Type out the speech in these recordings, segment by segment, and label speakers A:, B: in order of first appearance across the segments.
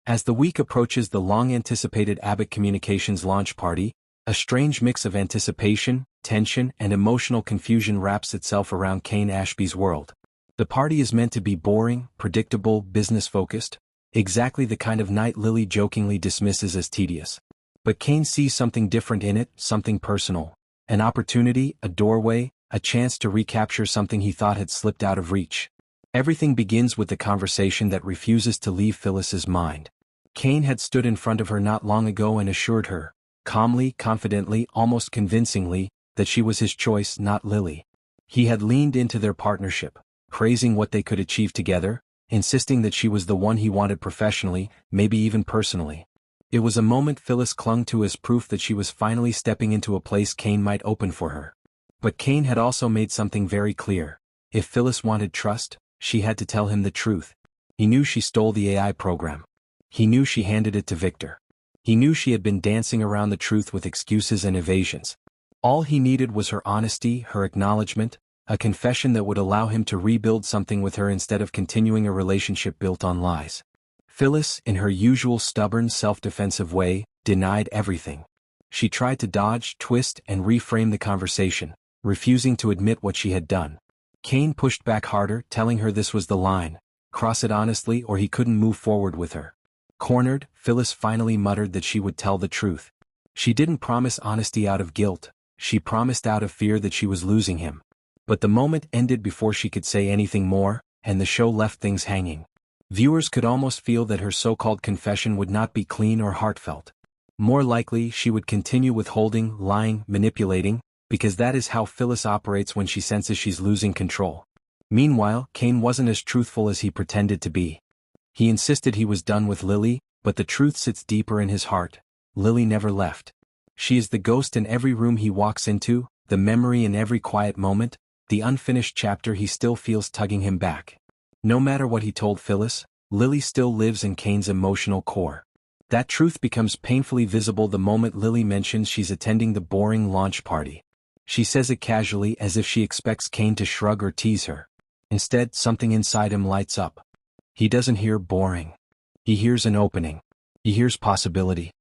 A: As the week approaches the long-anticipated Abbott Communications launch party, a strange mix of anticipation, tension, and emotional confusion wraps itself around Kane Ashby's world. The party is meant to be boring, predictable, business-focused, exactly the kind of night Lily jokingly dismisses as tedious. But Kane sees something different in it, something personal. An opportunity, a doorway, a chance to recapture something he thought had slipped out of reach. Everything begins with the conversation that refuses to leave Phyllis's mind. Kane had stood in front of her not long ago and assured her, calmly, confidently, almost convincingly, that she was his choice, not Lily. He had leaned into their partnership, praising what they could achieve together, insisting that she was the one he wanted professionally, maybe even personally. It was a moment Phyllis clung to as proof that she was finally stepping into a place Kane might open for her. But Kane had also made something very clear. If Phyllis wanted trust, she had to tell him the truth. He knew she stole the AI program. He knew she handed it to Victor. He knew she had been dancing around the truth with excuses and evasions. All he needed was her honesty, her acknowledgement, a confession that would allow him to rebuild something with her instead of continuing a relationship built on lies. Phyllis, in her usual stubborn, self-defensive way, denied everything. She tried to dodge, twist, and reframe the conversation, refusing to admit what she had done. Kane pushed back harder, telling her this was the line, cross it honestly or he couldn't move forward with her. Cornered, Phyllis finally muttered that she would tell the truth. She didn't promise honesty out of guilt, she promised out of fear that she was losing him. But the moment ended before she could say anything more, and the show left things hanging. Viewers could almost feel that her so-called confession would not be clean or heartfelt. More likely, she would continue withholding, lying, manipulating, because that is how Phyllis operates when she senses she's losing control. Meanwhile, Kane wasn't as truthful as he pretended to be. He insisted he was done with Lily, but the truth sits deeper in his heart. Lily never left. She is the ghost in every room he walks into, the memory in every quiet moment, the unfinished chapter he still feels tugging him back. No matter what he told Phyllis, Lily still lives in Kane's emotional core. That truth becomes painfully visible the moment Lily mentions she's attending the boring launch party. She says it casually as if she expects Kane to shrug or tease her. Instead, something inside him lights up. He doesn't hear boring. He hears an opening. He hears possibility.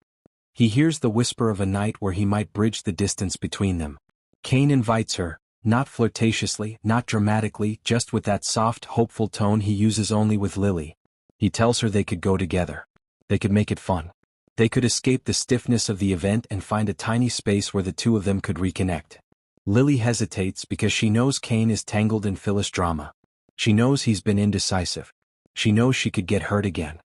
A: He hears the whisper of a night where he might bridge the distance between them. Kane invites her, not flirtatiously, not dramatically, just with that soft, hopeful tone he uses only with Lily. He tells her they could go together. They could make it fun. They could escape the stiffness of the event and find a tiny space where the two of them could reconnect. Lily hesitates because she knows Kane is tangled in Phyllis drama. She knows he's been indecisive. She knows she could get hurt again.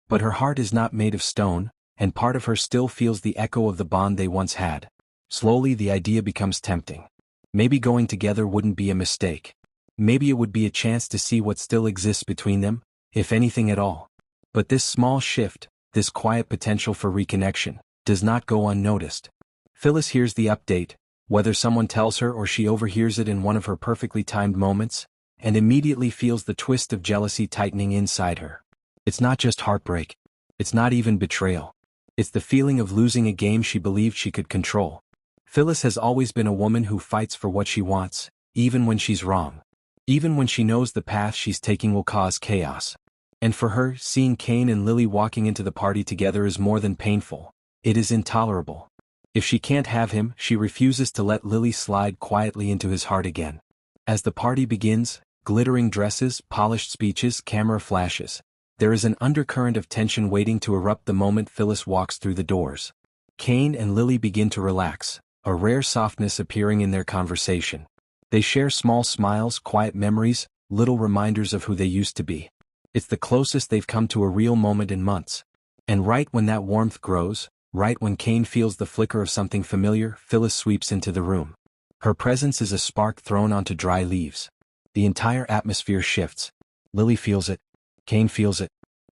A: But her heart is not made of stone, and part of her still feels the echo of the bond they once had. Slowly the idea becomes tempting. Maybe going together wouldn't be a mistake. Maybe it would be a chance to see what still exists between them, if anything at all. But this small shift, this quiet potential for reconnection, does not go unnoticed. Phyllis hears the update, whether someone tells her or she overhears it in one of her perfectly timed moments, and immediately feels the twist of jealousy tightening inside her. It's not just heartbreak. It's not even betrayal. It's the feeling of losing a game she believed she could control. Phyllis has always been a woman who fights for what she wants, even when she's wrong. Even when she knows the path she's taking will cause chaos. And for her, seeing Kane and Lily walking into the party together is more than painful. It is intolerable. If she can't have him, she refuses to let Lily slide quietly into his heart again. As the party begins, glittering dresses, polished speeches, camera flashes, there is an undercurrent of tension waiting to erupt the moment Phyllis walks through the doors. Kane and Lily begin to relax, a rare softness appearing in their conversation. They share small smiles, quiet memories, little reminders of who they used to be. It's the closest they've come to a real moment in months. And right when that warmth grows, right when Kane feels the flicker of something familiar, Phyllis sweeps into the room. Her presence is a spark thrown onto dry leaves. The entire atmosphere shifts. Lily feels it. Kane feels it.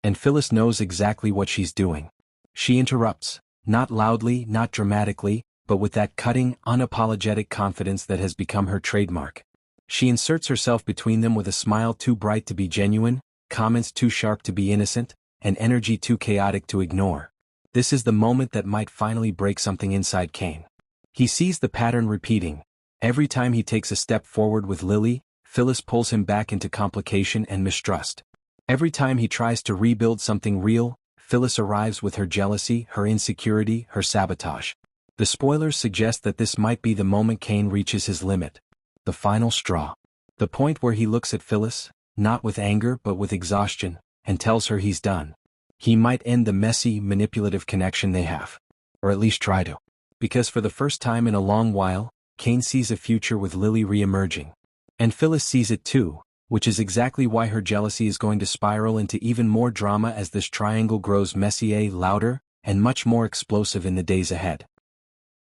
A: And Phyllis knows exactly what she's doing. She interrupts, not loudly, not dramatically, but with that cutting, unapologetic confidence that has become her trademark. She inserts herself between them with a smile too bright to be genuine, comments too sharp to be innocent, and energy too chaotic to ignore. This is the moment that might finally break something inside Kane. He sees the pattern repeating. Every time he takes a step forward with Lily, Phyllis pulls him back into complication and mistrust. Every time he tries to rebuild something real, Phyllis arrives with her jealousy, her insecurity, her sabotage. The spoilers suggest that this might be the moment Kane reaches his limit. The final straw. The point where he looks at Phyllis, not with anger but with exhaustion, and tells her he's done. He might end the messy, manipulative connection they have. Or at least try to. Because for the first time in a long while, Kane sees a future with Lily re-emerging. And Phyllis sees it too, which is exactly why her jealousy is going to spiral into even more drama as this triangle grows messier, louder, and much more explosive in the days ahead.